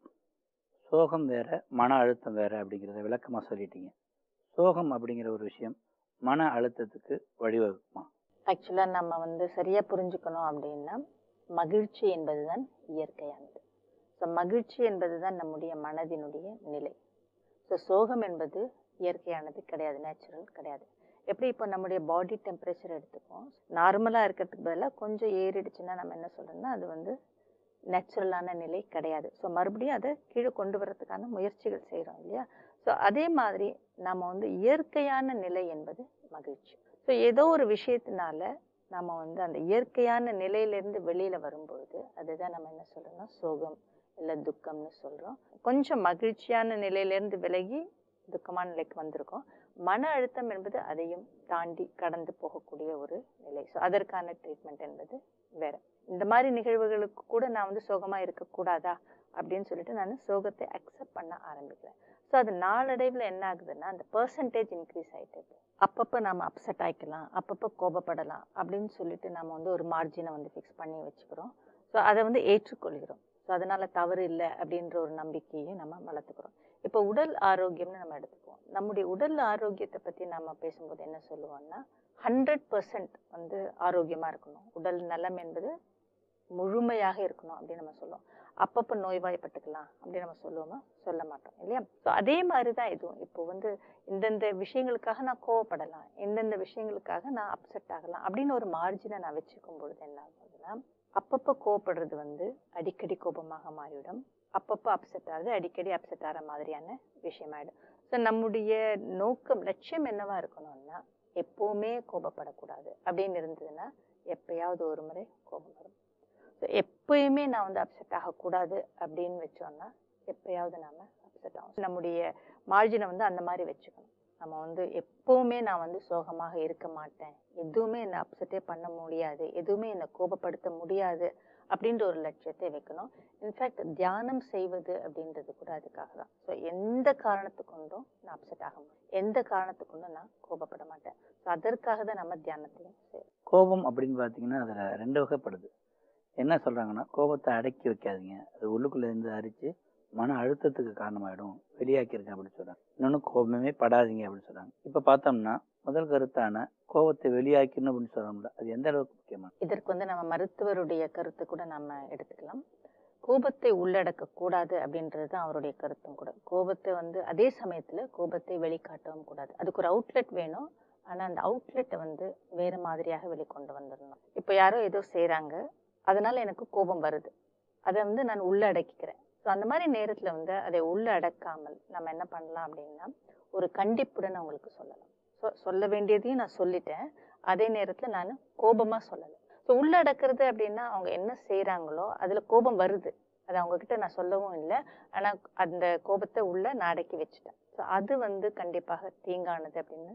சோகம் வேற, மன அழுத்தம் வேற அப்படிங்கிறத விளக்கமா சொல்லிட்டீங்க. சோகம் அப்படிங்கிற ஒரு விஷயம் மன அழுத்தத்துக்கு வழிவகுக்குமா? ஆக்சுவலா நம்ம சரியா புரிஞ்சுக்கணும் அப்படின்னா, மகிழ்ச்சி என்பதுதான் இயற்கையானது. ஸோ மகிழ்ச்சி என்பதுதான் நம்முடைய மனதினுடைய நிலை. ஸோ சோகம் என்பது இயற்கையானது கிடையாது, நேச்சுரல் கிடையாது. எப்படி இப்போ நம்முடைய பாடி டெம்பரேச்சர் எடுத்துப்போம், நார்மலாக இருக்கிறதுக்கு பதிலாக கொஞ்சம் ஏறிடுச்சுன்னா நம்ம என்ன சொல்றோம்னா அது நேச்சுரலான நிலை கிடையாது. ஸோ மறுபடியும் அதை கீழே கொண்டு வர்றதுக்கான முயற்சிகள் செய்கிறோம் இல்லையா. ஸோ அதே மாதிரி நம்ம இயற்கையான நிலை என்பது மகிழ்ச்சி. ஸோ ஏதோ ஒரு விஷயத்தினால நம்ம அந்த இயற்கையான நிலையிலேருந்து வெளியில வரும்பொழுது அதுதான் நம்ம என்ன சொல்றோம்னா சோகம் இல்லை துக்கம்னு சொல்றோம். கொஞ்சம் மகிழ்ச்சியான நிலையிலேருந்து விலகி துக்கமான நிலைக்கு வந்திருக்கோம். மன அழுத்தம் என்பது அதையும் தாண்டி கடந்து போகக்கூடிய ஒரு நிலை. ஸோ அதற்கான ட்ரீட்மெண்ட் என்பது வேற. இந்த மாதிரி நிகழ்வுகளுக்கு கூட நான் வந்து சோகமா இருக்கக்கூடாதா அப்படின்னு சொல்லிட்டு நான் சோகத்தை அக்செப்ட் பண்ண ஆரம்பிக்கிறேன். ஸோ அது நாளடைவில் என்ன ஆகுதுன்னா அந்த பெர்சன்டேஜ் இன்க்ரீஸ் ஆகிட்டு இருக்கு. அப்பப்போ நம்ம அப்செட் ஆகிக்கலாம், அப்பப்போ கோபப்படலாம் அப்படின்னு சொல்லிட்டு நம்ம வந்து ஒரு மார்ஜினை வந்து ஃபிக்ஸ் பண்ணி வச்சுக்கிறோம். ஸோ அதை வந்து ஏற்றுக்கொள்கிறோம். ஸோ அதனால தவறு இல்லை அப்படின்ற ஒரு நம்பிக்கையை நம்ம வளர்த்துக்கிறோம். இப்போ உடல் ஆரோக்கியம்னு நம்ம எடுத்துக்குவோம். நம்முடைய உடல் ஆரோக்கியத்தை பற்றி நம்ம பேசும்போது என்ன சொல்லுவோம்னா 100% வந்து ஆரோக்கியமா இருக்கணும், உடல் நலம் என்பது முழுமையாக இருக்கணும் அப்படின்னு நம்ம சொல்லுவோம். அப்பப்போ நோய்வாய்ப்பட்டுக்கலாம் அப்படின்னு நம்ம சொல்லுவோமா? சொல்ல மாட்டோம் இல்லையா? ஸோ அதே மாதிரி தான் இதுவும். இப்போ வந்து இந்தந்த விஷயங்களுக்காக நான் கோவப்படலாம், எந்தெந்த விஷயங்களுக்காக நான் அப்செட் ஆகலாம் அப்படின்னு ஒரு மார்ஜினை நான் வச்சுக்கும் பொழுது என்ன ஆகுதுன்னா அப்பப்போ கோவப்படுறது வந்து அடிக்கடி கோபமாக மாறிவிடும், அப்பப்போ அப்செட் ஆகுது அடிக்கடி அப்செட் ஆகிற மாதிரியான விஷயமாயிடும். ஸோ நம்முடைய நோக்கம் லட்சியம் என்னவா இருக்கணும்னா எப்பவுமே கோபப்படக்கூடாது அப்படின்னு இருந்ததுன்னா எப்பயாவது ஒரு முறை கோபம் வரும். ஸோ எப்பயுமே நான் வந்து அப்செட் ஆகக்கூடாது அப்படின்னு வச்சோம்னா எப்பயாவது நாம அப்செட் ஆகும். நம்முடைய மார்ஜினை வந்து அந்த மாதிரி வச்சுக்கணும். நம்ம வந்து எப்பவுமே நான் வந்து சோகமாக இருக்க மாட்டேன், எதுவுமே என்னை அப்செட்டே பண்ண முடியாது, எதுவுமே என்னை கோபப்படுத்த முடியாது அப்படின்ற ஒரு லட்சியத்தை வைக்கணும். இன்ஃபேக்ட் தியானம் செய்வது அப்படின்றது கூட அதுக்காக தான். ஸோ எந்த காரணத்து கொண்டும் நான் அப்செட் ஆக மாட்டேன், எந்த காரணத்து கொண்டும் நான் கோபப்பட மாட்டேன். ஸோ அதற்காக தான் நம்ம தியானத்தையும் செய்யணும். கோபம் அப்படின்னு பார்த்தீங்கன்னா அதில் 2 வகைப்படுது. என்ன சொல்கிறாங்கன்னா கோபத்தை அடக்கி வைக்காதீங்க, அது உள்ளுக்குள்ளேருந்து அரித்து மன அழுத்தத்துக்கு காரணமாயிடும், வெளியாக்கிருங்க அப்படின்னு சொல்கிறாங்க. இன்னொன்று கோபமே படாதீங்க அப்படின்னு சொல்கிறாங்க. இப்போ பார்த்தோம்னா முதல் கருத்தான கோபத்தை வெளியாக்கணும் அப்படின்னு சொல்கிறோம்ல, அது எந்த அளவுக்கு முக்கியமான? இதற்கு வந்து நம்ம மருத்துவருடைய கருத்து கூட நம்ம எடுத்துக்கலாம். கோபத்தை உள்ளடக்க கூடாது அப்படின்றது தான் அவருடைய கருத்தும் கூட. கோபத்தை வந்து அதே சமயத்துல கோபத்தை வெளிக்காட்டவும் கூடாது, அதுக்கு ஒரு அவுட்லெட் வேணும். ஆனா அந்த அவுட்லெட்டை வந்து வேற மாதிரியாக வெளிக்கொண்டு வந்துடணும். இப்போ யாரோ ஏதோ செய்யறாங்க, அதனால எனக்கு கோபம் வருது, அதை வந்து நான் உள்ள அடக்கிக்கிறேன். ஸோ அந்த மாதிரி நேரத்துல வந்து அதை உள்ள அடக்காமல் நம்ம என்ன பண்ணலாம் அப்படின்னா ஒரு கண்டிப்புடன் அவங்களுக்கு சொல்லலாம். சொல்ல வேண்டியதையும் நான் சொல்லிட்டேன், அதே நேரத்துல நான் கோபமா சொல்லலை. ஸோ உள்ள அடக்கிறது அப்படின்னா அவங்க என்ன செய்யறாங்களோ அதுல கோபம் வருது, அது அவங்க கிட்ட நான் சொல்லவும் இல்லை, ஆனா அந்த கோபத்தை உள்ள நான் அடக்கி வச்சுட்டேன். ஸோ அது வந்து கண்டிப்பாக தீங்கானது அப்படின்னு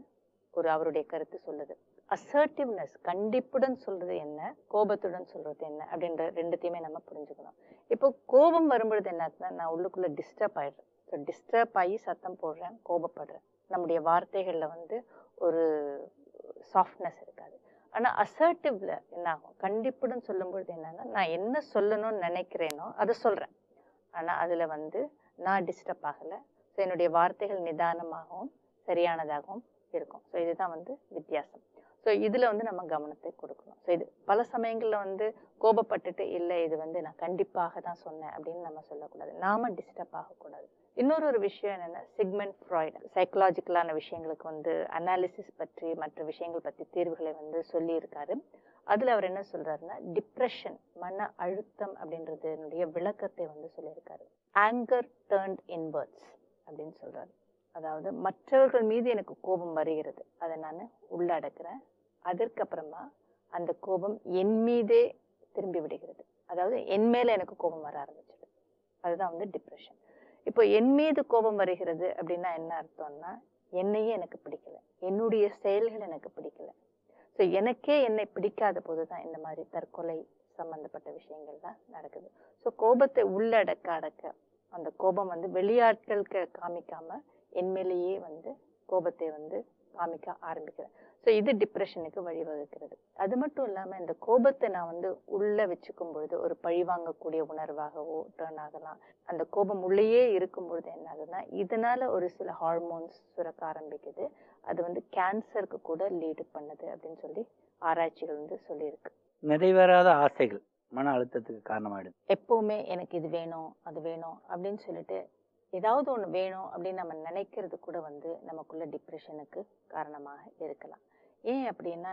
ஒரு அவருடைய கருத்து சொல்லுது. அசர்ட்டிவ்னஸ், கண்டிப்புடன் சொல்றது என்ன, கோபத்துடன் சொல்றது என்ன அப்படின்ற ரெண்டுத்தையுமே நம்ம புரிஞ்சுக்கணும். இப்போ கோபம் வரும்பொழுது என்ன ஆகுதுன்னா நான் உள்ளுக்குள்ள டிஸ்டர்ப் ஆயிடுறேன். ஸோ டிஸ்டர்ப் ஆகி சத்தம் போடுறேன், கோபப்படுறேன், நம்முடைய வார்த்தைகள்ல வந்து ஒரு சாஃப்ட்னஸ் இருக்காது. ஆனா அசர்ட்டிவ்ல என்ன ஆகும், கண்டிப்புடன் சொல்லும் பொழுது என்னன்னா நான் என்ன சொல்லணும்னு நினைக்கிறேனோ அதை சொல்றேன், ஆனா அதுல வந்து நான் டிஸ்டர்ப் ஆகல. ஸோ என்னுடைய வார்த்தைகள் நிதானமாகவும் சரியானதாகவும் இருக்கும். ஸோ இதுதான் வந்து வித்தியாசம். ஸோ இதுல வந்து நம்ம கவனத்தை கொடுக்கணும். ஸோ இது பல சமயங்கள்ல வந்து கோபப்பட்டுட்டு இல்லை இது வந்து நான் கண்டிப்பாக தான் சொன்னேன் அப்படின்னு நம்ம சொல்லக்கூடாது, நாம டிஸ்டர்ப் ஆகக்கூடாது. இன்னொரு விஷயம் என்னன்னா சிக்மண்ட் ஃப்ராய்டு சைக்கலாஜிக்கலான விஷயங்களுக்கு வந்து அனாலிசிஸ் பற்றி மற்ற விஷயங்கள் பற்றி தீர்வுகளை வந்து சொல்லி இருக்காரு. அதுல அவர் என்ன சொல்றாருன்னா டிப்ரெஷன், மன அழுத்தம் அப்படின்றதுனுடைய விளக்கத்தை வந்து சொல்லியிருக்காரு. ஆங்கர் டர்ன்ட் இன்வர்ட்ஸ் அப்படின்னு சொல்றாரு. அதாவது மற்றவர்கள் மீது எனக்கு கோபம் வருகிறது, அதை நான் உள்ளடக்கிறேன், அதற்கப்புறமா அந்த கோபம் என் மீதே திரும்பி விடுகிறது, அதாவது என் மேல எனக்கு கோபம் வர ஆரம்பிச்சது. அதுதான் வந்து டிப்ரெஷன். இப்போ என் மீது கோபம் வருகிறது அப்படின்னா என்ன அர்த்தம்னா என்னையே எனக்கு பிடிக்கல, என்னுடைய செயல்கள் எனக்கு பிடிக்கல. ஸோ எனக்கே என்னை பிடிக்காத போதுதான் இந்த மாதிரி தற்கொலை சம்பந்தப்பட்ட விஷயங்கள் தான் நடக்குது. ஸோ கோபத்தை உள்ளடக்க அடக்க அந்த கோபம் வந்து வெளியாட்களுக்கு காமிக்காம என் மேலேயே வந்து கோபத்தை வந்து காமிக்க ஆரம்பிக்கிறேன். ஸோ இது டிப்ரெஷனுக்கு வழிவகுக்கிறது. அது மட்டும் இல்லாம இந்த கோபத்தை நான் வந்து உள்ள வச்சுக்கும் பொழுது ஒரு பழிவாங்கக்கூடிய உணர்வாகவோ டர்ன் ஆகலாம். அந்த கோபம் உள்ளேயே இருக்கும் பொழுது என்ன ஆகுதுன்னா இதனால ஒரு சில ஹார்மோன்ஸ் சுரக்க ஆரம்பிக்குது, அது வந்து கேன்சருக்கு கூட லீடு பண்ணுது அப்படின்னு சொல்லி ஆராய்ச்சிகள் வந்து சொல்லியிருக்கு. நிறைவேறாத ஆசைகள் மன அழுத்தத்துக்கு காரணமாயிடுது. எப்பவுமே எனக்கு இது வேணும் அது வேணும் அப்படின்னு சொல்லிட்டு ஏதாவது ஒண்ணு வேணும் அப்படின்னு நம்ம நினைக்கிறது கூட வந்து நமக்குள்ள டிப்ரெஷனுக்கு காரணமாக இருக்கலாம். ஏன் அப்படின்னா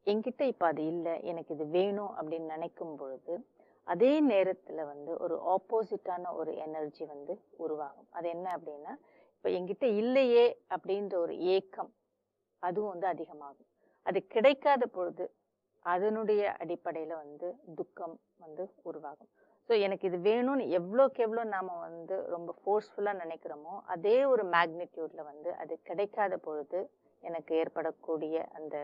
என்கிட்ட இப்ப அது இல்லை, எனக்கு இது வேணும் அப்படின்னு நினைக்கும் பொழுது அதே நேரத்துல வந்து ஒரு ஆப்போசிட்டான ஒரு எனர்ஜி வந்து உருவாகும். அது என்ன அப்படின்னா இப்ப என்கிட்ட இல்லையே அப்படின்ற ஒரு ஏக்கம் அதுவும் வந்து அதிகமாகும். அது கிடைக்காத பொழுது அதனுடைய அடிப்படையில வந்து துக்கம் வந்து உருவாகும். ஸோ எனக்கு இது வேணும்னு எவ்வளோக்கு எவ்வளோ நாம வந்து ரொம்ப ஃபோர்ஸ்ஃபுல்லாக நினைக்கிறோமோ அதே ஒரு மேக்னிடியூட்ல வந்து அது கிடைக்காத பொழுது எனக்கு ஏற்படக்கூடிய அந்த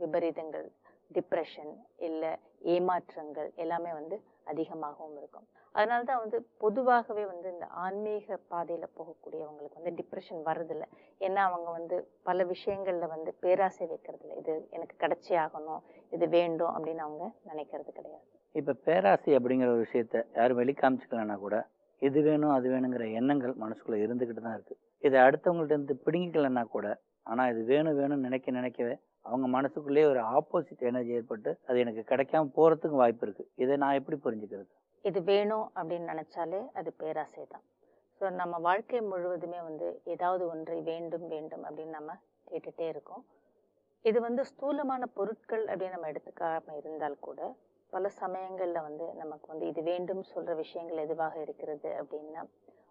விபரீதங்கள் டிப்ரெஷன் இல்லை ஏமாற்றங்கள் எல்லாமே வந்து அதிகமாகவும் இருக்கும். அதனால தான் வந்து பொதுவாகவே வந்து இந்த ஆன்மீக பாதையில போகக்கூடியவங்களுக்கு வந்து டிப்ரெஷன் வர்றதில்ல. ஏன்னா அவங்க வந்து பல விஷயங்கள்ல வந்து பேராசை வைக்கிறது இல்லை. இது எனக்கு கிடைச்சே ஆகணும், இது வேண்டும் அப்படின்னு அவங்க நினைக்கிறது கிடையாது. இப்போ பேராசை அப்படிங்கிற ஒரு விஷயத்த யாரும் வெளிக்காமிச்சுக்கலன்னா கூட இது வேணும் அது வேணுங்கிற எண்ணங்கள் மனசுக்குள்ள இருந்துக்கிட்டு தான் இருக்கு. இதை அடுத்தவங்கள்ட்ட இருந்து பிடுங்கிக்கலன்னா கூட ஆனால் இது வேணும் வேணும்னு நினைக்கவே அவங்க மனசுக்குள்ளேயே ஒரு ஆப்போசிட் எனர்ஜி ஏற்பட்டு அது எனக்கு கிடைக்காம போறதுக்கும் வாய்ப்பு இருக்கு. இதை நான் எப்படி புரிஞ்சுக்கிறது? இது வேணும் அப்படின்னு நினைச்சாலே அது பேராசை தான். ஸோ நம்ம வாழ்க்கை முழுவதுமே வந்து ஏதாவது ஒன்றை வேண்டும் வேண்டும் அப்படின்னு நம்ம கேட்டுட்டே இருக்கோம். இது வந்து ஸ்தூலமான பொருட்கள் அப்படின்னு நம்ம எடுத்துக்காம இருந்தால் கூட பல சமயங்கள்ல வந்து நமக்கு வந்து இது வேண்டும் சொல்ற விஷயங்கள் எதுவாக இருக்கிறது அப்படின்னா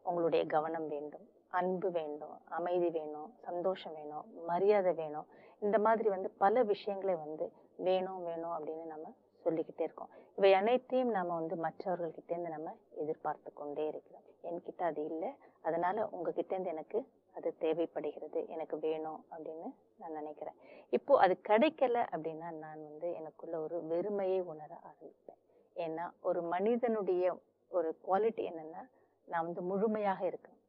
உங்களுடைய கவனம் வேண்டும், அன்பு வேண்டும், அமைதி வேணும், சந்தோஷம் வேணும், மரியாதை வேணும். இந்த மாதிரி வந்து பல விஷயங்களை வந்து வேணும் வேணும் அப்படின்னு நம்ம சொல்லிக்கிட்டே இருக்கோம். இவை அனைத்தையும் நம்ம வந்து மற்றவர்கள்கிட்ட இருந்து நம்ம எதிர்பார்த்து கொண்டே இருக்கிறோம். என்கிட்ட அது இல்லை, அதனால உங்ககிட்ட இருந்து எனக்கு அது தேவைப்படுகிறது, எனக்கு வேணும் அப்படின்னு நான் நினைக்கிறேன். இப்போ அது கிடைக்கல அப்படின்னா நான் வந்து எனக்குள்ள ஒரு வெறுமையை உணர ஆரம்பிப்பேன். ஏன்னா ஒரு மனிதனுடைய ஒரு குவாலிட்டி என்னன்னா நான் வந்து முழுமையாக இருக்கணும்,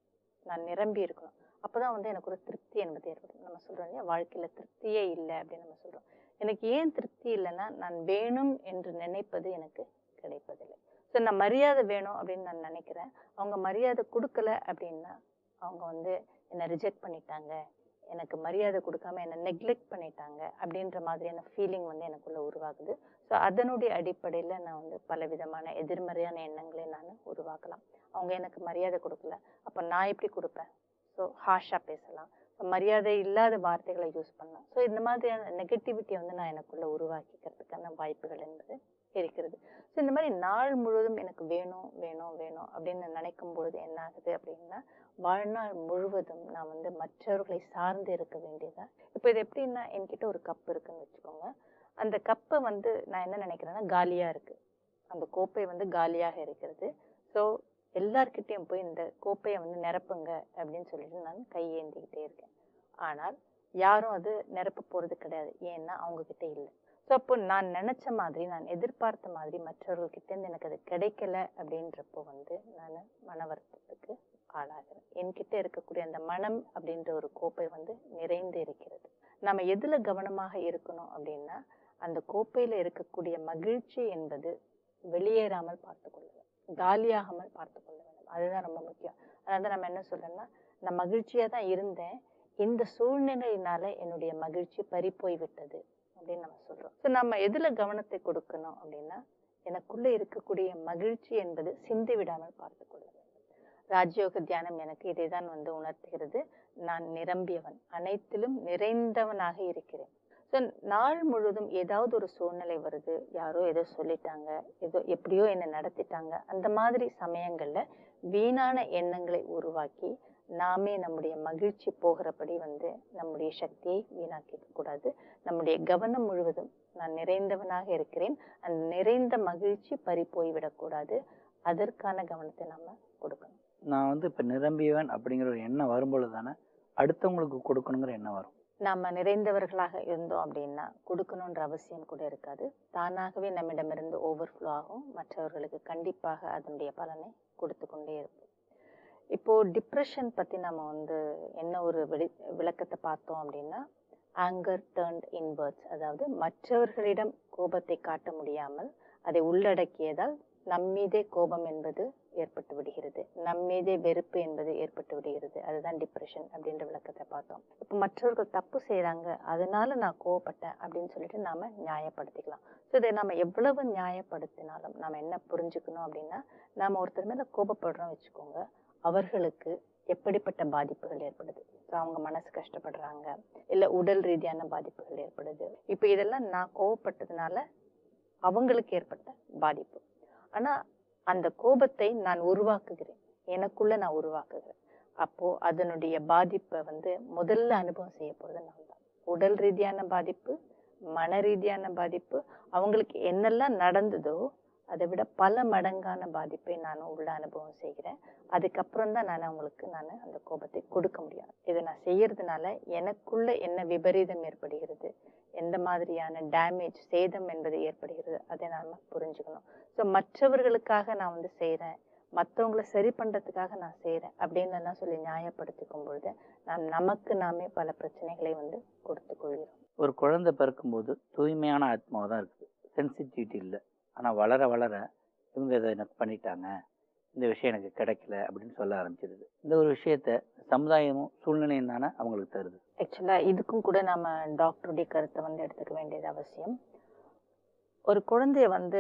நான் நிரம்பி இருக்கணும். அப்பதான் வந்து எனக்கு ஒரு திருப்தி என்பது ஏற்படும். நம்ம சொல்றோம் இல்லையா, வாழ்க்கையில திருப்தியே இல்லை அப்படின்னு நம்ம சொல்றோம். எனக்கு ஏன் திருப்தி இல்லைன்னா நான் வேணும் என்று நினைப்பது எனக்கு கிடைப்பதில்லை. ஸோ நான் மரியாதை வேணும் அப்படின்னு நான் நினைக்கிறேன். அவங்க மரியாதை கொடுக்கல அப்படின்னா அவங்க வந்து என்னை ரிஜெக்ட் பண்ணிட்டாங்க, எனக்கு மரியாதை கொடுக்காம என்னை நெக்லெக்ட் பண்ணிட்டாங்க அப்படின்ற மாதிரியான ஃபீலிங் வந்து எனக்குள்ள உருவாகுது. ஸோ அதனுடைய அடிப்படையில் நான் வந்து பல விதமான எதிர்மறையான எண்ணங்களை நான் உருவாக்கலாம். அவங்க எனக்கு மரியாதை கொடுக்கல, அப்போ நான் எப்படி கொடுப்பேன்? ஸோ ஹாஷாக பேசலாம், மரியாதை இல்லாத வார்த்தைகளை யூஸ் பண்ணலாம். ஸோ இந்த மாதிரியான நெகட்டிவிட்டியை வந்து நான் எனக்குள்ள உருவாக்கிக்கிறதுக்கான வாய்ப்புகள் என்பது இருக்கிறது. ஸோ இந்த மாதிரி நாள் முழுவதும் எனக்கு வேணும் வேணும் வேணும் அப்படின்னு நினைக்கும் பொழுது என்ன ஆகுது அப்படின்னா வாழ்நாள் முழுவதும் நான் வந்து மற்றவர்களை சார்ந்து இருக்க வேண்டியதா. இப்போ இது எப்படின்னா என்கிட்ட ஒரு கப் இருக்குன்னு வச்சுக்கோங்க. அந்த கப்பை வந்து நான் என்ன நினைக்கிறேன்னா காலியா இருக்கு, அந்த கோப்பை வந்து காலியாக இருக்கிறது. ஸோ எல்லார்கிட்டையும் போய் இந்த கோப்பையை வந்து நிரப்புங்க அப்படின்னு சொல்லிட்டு நான் கையேந்திக்கிட்டே இருக்கேன். ஆனால் யாரும் அது நிரப்ப போறது கிடையாது, ஏன்னா அவங்க கிட்ட இல்லை. ஸோ அப்போ நான் நினைச்ச மாதிரி, நான் எதிர்பார்த்த மாதிரி மற்றவர்கள்கிட்ட இருந்து எனக்கு அது கிடைக்கல அப்படின்றப்போ வந்து நான் மன வருத்தத்துக்கு ஆளாகிறேன். என்கிட்ட இருக்கக்கூடிய அந்த மனம் அப்படின்ற ஒரு கோப்பை வந்து நிறைந்து இருக்கிறது. நம்ம எதுல கவனமாக இருக்கணும் அப்படின்னா அந்த கோப்பையில இருக்கக்கூடிய மகிழ்ச்சி என்பது வெளியேறாமல் பார்த்து கொள்ளுவேன், காலியாகாமல் பார்த்து கொள்ள வேண்டும். அதுதான் ரொம்ப முக்கியம். அதனால நம்ம என்ன சொல்றோம்னா நான் மகிழ்ச்சியா தான் இருந்தேன், இந்த சூழ்நிலையினால என்னுடைய மகிழ்ச்சி பறி போய் விட்டது அப்படின்னு நம்ம சொல்றோம். ஸோ நம்ம எதுல கவனத்தை கொடுக்கணும் அப்படின்னா எனக்குள்ள இருக்கக்கூடிய மகிழ்ச்சி என்பது சிந்தி விடாமல் பார்த்து கொள்ள வேண்டும். ராஜயோக தியானம் எனக்கு இதை தான் வந்து உணர்த்துகிறது. நான் நிரம்பியவன், அனைத்திலும் நிறைந்தவனாக இருக்கிறேன். ஸோ நாள் முழுவதும் ஏதாவது ஒரு சூழ்நிலை வருது, யாரோ ஏதோ சொல்லிட்டாங்க, ஏதோ எப்படியோ என்னை நடத்திட்டாங்க, அந்த மாதிரி சமயங்கள்ல வீணான எண்ணங்களை உருவாக்கி நாமே நம்முடைய மகிழ்ச்சி போகிறபடி வந்து நம்முடைய சக்தியை வீணாக்கிக்க கூடாது. நம்முடைய கவனம் முழுவதும் நான் நிறைந்தவனாக இருக்கிறேன், அந்த நிறைந்த மகிழ்ச்சி பறி போய்விடக்கூடாது, அதற்கான கவனத்தை நாம கொடுக்கணும். நான் வந்து இப்போ நிரம்பியவன் அப்படிங்கிற ஒரு எண்ணம் வரும்பொழுது தானே அடுத்தவங்களுக்கு கொடுக்கணுங்கிற எண்ணம் வரும். நம்ம நிறைந்தவர்களாக இருந்தோம் அப்படின்னா கொடுக்கணுன்ற அவசியம் கூட இருக்காது, தானாகவே நம்மிடமிருந்து ஓவர்ஃப்ளோ ஆகும், மற்றவர்களுக்கு கண்டிப்பாக அதனுடைய பலனை கொடுத்து கொண்டே இருப்போம். இப்போ டிப்ரெஷன் பத்தி நம்ம வந்து என்ன ஒரு விளக்கத்தை பார்த்தோம் அப்படின்னா ஆங்கர் டர்ன்ட் இன்வர்ட்ஸ், அதாவது மற்றவர்களிடம் கோபத்தை காட்ட முடியாமல் அதை உள்ளடக்கியதால் நம்மீதே கோபம் என்பது ஏற்பட்டு விடுகிறது, நம்மீதே வெறுப்பு என்பது ஏற்பட்டு விடுகிறது. அதுதான் டிப்ரெஷன் அப்படின்ற விளக்கத்தை பார்த்தோம். இப்போ மற்றவர்கள் தப்பு செய்யறாங்க அதனால நான் கோவப்பட்டேன் அப்படின்னு சொல்லிட்டு நாம நியாயப்படுத்திக்கலாம். ஸோ இதை நம்ம எவ்வளவு நியாயப்படுத்தினாலும் நாம என்ன புரிஞ்சுக்கணும் அப்படின்னா நாம ஒருத்தர் மேல கோபப்படுறோம் வச்சுக்கோங்க, அவர்களுக்கு எப்படிப்பட்ட பாதிப்புகள் ஏற்படுது. அவங்க மனசு கஷ்டப்படுறாங்க, இல்ல உடல் ரீதியான பாதிப்புகள் ஏற்படுது. இப்ப இதெல்லாம் நான் கோவப்பட்டதுனால அவங்களுக்கு ஏற்பட்ட பாதிப்பு. ஆனா அந்த கோபத்தை நான் உருவாக்குகிறேன், எனக்குள்ள நான் உருவாக்குகிறேன். அப்போ அதனுடைய பாதிப்பை வந்து முதல்ல அனுபவம் செய்ய போறது நான் தான். உடல் ரீதியான பாதிப்பு, மன ரீதியான பாதிப்பு, அவங்களுக்கு என்னெல்லாம் நடந்ததோ அதை விட பல மடங்கான பாதிப்பை நான் உள்ள அனுபவம் செய்கிறேன். அதுக்கப்புறம் தான் நான் அந்த கோபத்தை கொடுக்க முடியும். இதை நான் செய்யறதுனால எனக்குள்ள என்ன விபரீதம் ஏற்படுகிறது, எந்த மாதிரியான டேமேஜ் சேதம் என்பது ஏற்படுகிறது அதை நாம புரிஞ்சுக்கணும். ஸோ மற்றவர்களுக்காக நான் வந்து செய்கிறேன், மற்றவங்களை சரி பண்ணுறதுக்காக நான் செய்கிறேன் அப்படின்னு எல்லாம் சொல்லி நியாயப்படுத்திக்கும் பொழுது நமக்கு நாமே பல பிரச்சனைகளை வந்து கொடுத்து கொள்கிறோம். ஒரு குழந்தை பிறக்கும்போது தூய்மையான ஆத்மாவை தான் இருக்குது, சென்சிட்டிவிட்டி இல்லை. ஆனால் வளர வளர இவங்க இதை எனக்கு பண்ணிட்டாங்க, இந்த விஷயம் எனக்கு கிடைக்கல அப்படின்னு சொல்ல ஆரம்பிச்சிருது. இந்த ஒரு விஷயத்த சமுதாயமும் சூழ்நிலையும் தானே அவங்களுக்கு தருது. ஆக்சுவலாக இதுக்கும் கூட நம்ம டாக்டருடைய கருத்தை வந்து எடுத்துக்க வேண்டியது அவசியம். ஒரு குழந்தைய வந்து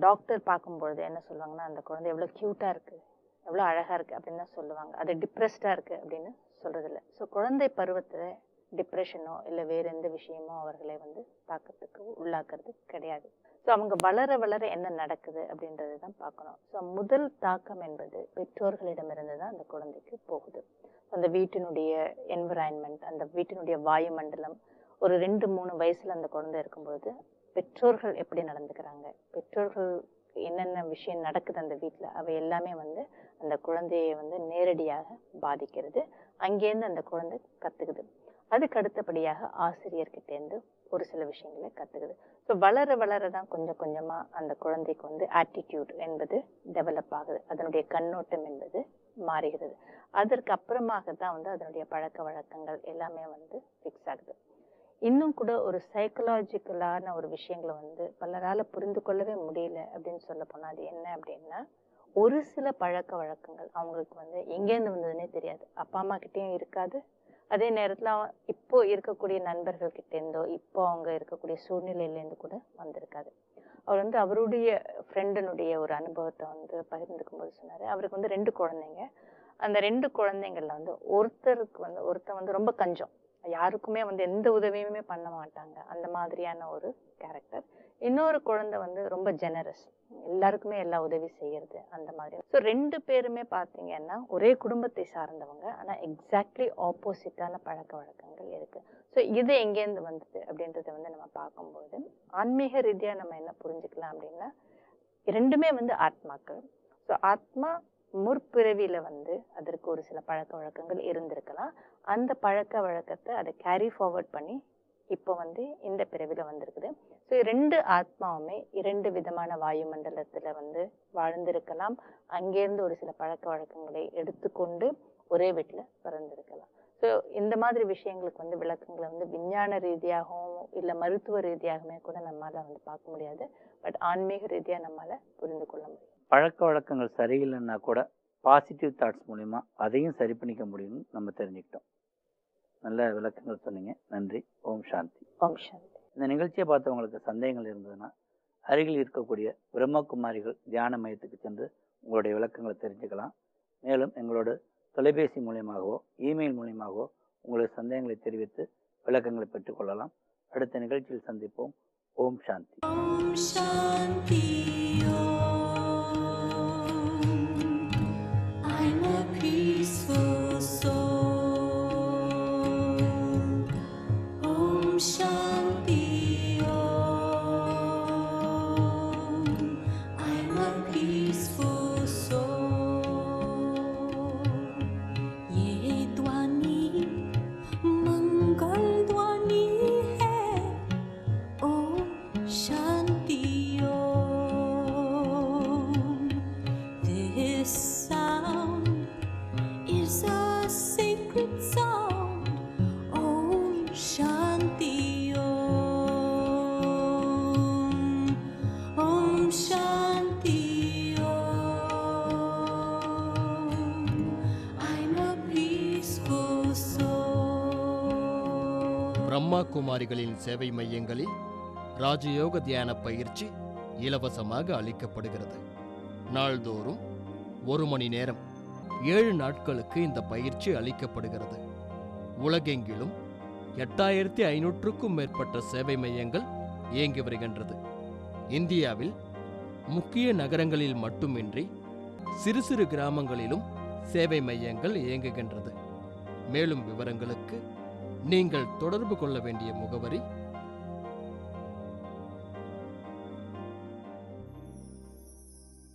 டாக்டர் பார்க்கும்பொழுது என்ன சொல்லுவாங்கன்னா, அந்த குழந்தை எவ்வளோ க்யூட்டாக இருக்குது, எவ்வளோ அழகாக இருக்குது அப்படின்னு தான் சொல்லுவாங்க. அது டிப்ரெஸ்டாக இருக்குது அப்படின்னு சொல்கிறதில்ல. ஸோ குழந்தை பருவத்தில் டிப்ரெஷனோ இல்லை வேறு எந்த விஷயமோ அவர்களை வந்து தாக்கத்துக்கு உள்ளாக்குறது கிடையாது. ஸோ அவங்க வளர வளர என்ன நடக்குது அப்படின்றது தான் பார்க்கணும். ஸோ முதல் தாக்கம் என்பது பெற்றோர்களிடமிருந்து தான் அந்த குழந்தைக்கு போகுது. அந்த வீட்டினுடைய என்விரான்மெண்ட், அந்த வீட்டினுடைய வாயுமண்டலம், ஒரு 2-3 வயசுல அந்த குழந்தை இருக்கும்பொழுது பெற்றோர்கள் எப்படி நடந்துக்கிறாங்க, பெற்றோர்கள் என்னென்ன விஷயம் நடக்குது அந்த வீட்டில், அவை எல்லாமே வந்து அந்த குழந்தையை வந்து நேரடியாக பாதிக்கிறது. அங்கேருந்து அந்த குழந்தை கற்றுக்குது. அதுக்கு அடுத்தபடியாக ஆசிரியர்கிட்டேருந்து ஒரு சில விஷயங்களை கற்றுக்குது. ஸோ வளர வளர தான் கொஞ்சம் கொஞ்சமாக அந்த குழந்தைக்கு வந்து ஆட்டிடியூட் என்பது டெவலப் ஆகுது, அதனுடைய கண்ணோட்டம் என்பது மாறுகிறது. அதற்கு அப்புறமாக தான் வந்து அதனுடைய பழக்க வழக்கங்கள் எல்லாமே வந்து ஃபிக்ஸ் ஆகுது. இன்னும் கூட ஒரு சைக்கலாஜிக்கலான ஒரு விஷயங்களை வந்து பலரால் புரிந்து கொள்ளவே முடியல அப்படின்னு சொல்ல போனால் அது என்ன அப்படின்னா, ஒரு சில பழக்க வழக்கங்கள் அவங்களுக்கு வந்து எங்கேருந்து வந்ததுன்னே தெரியாது, அப்பா அம்மா கிட்டேயும் இருக்காது, அதே நேரத்தில் இப்போ இருக்கக்கூடிய நண்பர்கள்கிட்டேருந்தோ இப்போ அவங்க இருக்கக்கூடிய சூழ்நிலையிலேருந்து கூட வந்திருக்காது. அவர் வந்து அவருடைய ஃப்ரெண்டினுடைய ஒரு அனுபவத்தை வந்து பகிர்ந்துக்கும் போது சொன்னார், அவருக்கு வந்து 2 குழந்தைங்க. அந்த 2 குழந்தைங்கள்ல வந்து ஒருத்தன் வந்து ரொம்ப கஞ்சம், யாருக்குமே வந்து எந்த உதவியுமே பண்ண மாட்டாங்க, அந்த மாதிரியான ஒரு கேரக்டர். இன்னொரு குழந்தை வந்து ரொம்ப ஜெனரஸ், எல்லாருக்குமே எல்லா உதவி செய்யறது அந்த மாதிரி. ஸோ 2 பேருமே பார்த்தீங்கன்னா ஒரே குடும்பத்தை சார்ந்தவங்க, ஆனால் எக்ஸாக்ட்லி ஆப்போசிட்டான பழக்க வழக்கங்கள் இருக்கு. ஸோ இது எங்கேருந்து வந்தது அப்படின்றத வந்து நம்ம பார்க்கும்போது ஆன்மீக ரீதியாக நம்ம என்ன புரிஞ்சுக்கலாம் அப்படின்னா, 2மே வந்து ஆத்மாக்கள். ஸோ ஆத்மா முற்பிறவியில வந்து அதற்கு ஒரு சில பழக்க வழக்கங்கள் இருந்திருக்கலாம், அந்த பழக்க வழக்கத்தை அதை கேரி ஃபார்வர்ட் பண்ணி இப்போ வந்து இந்த பிறவில வந்திருக்குது. ஸோ 2 ஆத்மாவுமே 2 விதமான வாயுமண்டலத்துல வந்து வாழ்ந்திருக்கலாம், அங்கேருந்து ஒரு சில பழக்க வழக்கங்களை எடுத்துக்கொண்டு ஒரே வீட்டில் பிறந்திருக்கலாம். ஸோ இந்த மாதிரி விஷயங்களுக்கு வந்து விளக்கங்களை வந்து விஞ்ஞான ரீதியாகவும் இல்லை மருத்துவ ரீதியாகவுமே கூட நம்மளால வந்து பார்க்க முடியாது, பட் ஆன்மீக ரீதியாக நம்மளால புரிந்து கொள்ள முடியும். பழக்க வழக்கங்கள் சரியில்லைன்னா கூட பாசிட்டிவ் தாட்ஸ் மூலிமா அதையும் சரி பண்ணிக்க முடியும்னு நம்ம தெரிஞ்சுக்கிட்டோம். நல்ல விளக்கங்கள் சொன்னீங்க, நன்றி. ஓம் சாந்தி. ஓம் சாந்தி. இந்த நிகழ்ச்சியை பார்த்தவங்களுக்கு சந்தேகங்கள் இருந்ததுன்னா அருகில் இருக்கக்கூடிய பிரம்மகுமாரிகள் தியான மையத்துக்கு சென்று உங்களுடைய விளக்கங்களை தெரிஞ்சுக்கலாம். மேலும் எங்களோட தொலைபேசி மூலியமாகவோ இமெயில் மூலியமாகவோ உங்களுடைய சந்தேகங்களை தெரிவித்து விளக்கங்களை பெற்றுக்கொள்ளலாம். அடுத்த நிகழ்ச்சியில் சந்திப்போம். ஓம் சாந்தி. ஓம் சாந்தி. I'm a peaceful soul. Om Shanti Om. I'm a peaceful soul. ये ध्वनि मंगल ध्वनि है. Om Shanti Om. This sound is a sacred sound. Om Shanti Om. Om Shanti Om. I'm a peaceful soul. Brahma குமாரிகளின் சேவை மையங்களில் ராஜயோக தியான பயிற்சி இலவசமாக அளிக்கப்படுகிறது. நாள்தோறும் 1 மணி நேரம் 7 நாட்களுக்கு இந்த பயிற்சி அளிக்கப்படுகிறது. உலகெங்கிலும் 8500க்கும் மேற்பட்ட சேவை மையங்கள் இயங்கி வருகின்றது. இந்தியாவில் முக்கிய நகரங்களில் மட்டுமின்றி சிறு சிறு கிராமங்களிலும் சேவை மையங்கள் இயங்குகின்றது. மேலும் விவரங்களுக்கு நீங்கள் தொடர்பு கொள்ள வேண்டிய முகவரி